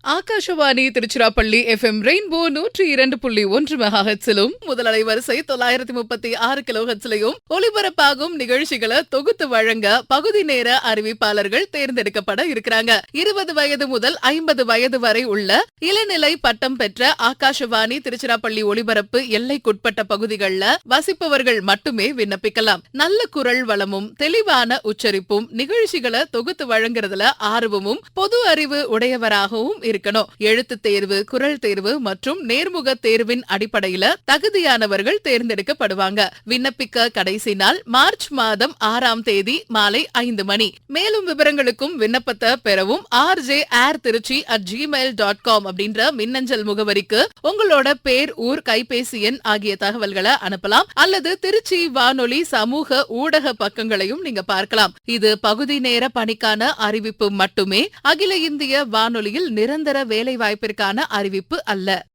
Akashvani Tiruchirappalli FM rainbow 102.1 மெகாஹெட்ஸிலும் முதல் அலைவரிசை 936 கிலோஹெட்ஸ்லையும் ஒலிபரப்பாகும் நிகழ்ச்சிகளை தொகுத்து வழங்க பகுதி நேர அறிவிப்பாளர்கள் தேர்ந்தெடுக்கப்பட இருக்கிறாங்க. 20 வயது முதல் 50 வயது வரை உள்ள இளநிலை பட்டம் பெற்ற ஆகாஷவாணி திருச்சிராப்பள்ளி ஒலிபரப்பு எல்லைக்குட்பட்ட பகுதிகளில் வசிப்பவர்கள் மட்டுமே விண்ணப்பிக்கலாம். நல்ல குரல் வளமும் தெளிவான உச்சரிப்பும் நிகழ்ச்சிகளை தொகுத்து வழங்குறதுல ஆர்வமும் பொது அறிவு உடையவராகவும் இருக்கணும். எழுத்து தேர்வு, குரல் தேர்வு மற்றும் நேர்முக தேர்வின் அடிப்படையில தகுதியானவர்கள் தேர்ந்தெடுக்கப்படுவாங்க. விண்ணப்பிக்க கடைசி நாள் மார்ச் மாதம் 6ஆம் தேதி மாலை 5 மணி. மேலும் விவரங்களுக்கும் விண்ணப்பத்தை பெறவும் rjairtiruchi@gmail.com அப்படின்ற மின்னஞ்சல் முகவரிக்கு உங்களோட பேர், ஊர், கைபேசி எண் ஆகிய தகவல்களை அனுப்பலாம். அல்லது திருச்சி வானொலி சமூக ஊடக பக்கங்களையும் நீங்க பார்க்கலாம். இது பகுதி நேர பணிக்கான அறிவிப்பு மட்டுமே. அகில இந்திய வானொலியில் நிரந்தர வேலை வாய்ப்பிற்கான அறிவிப்பு அல்ல.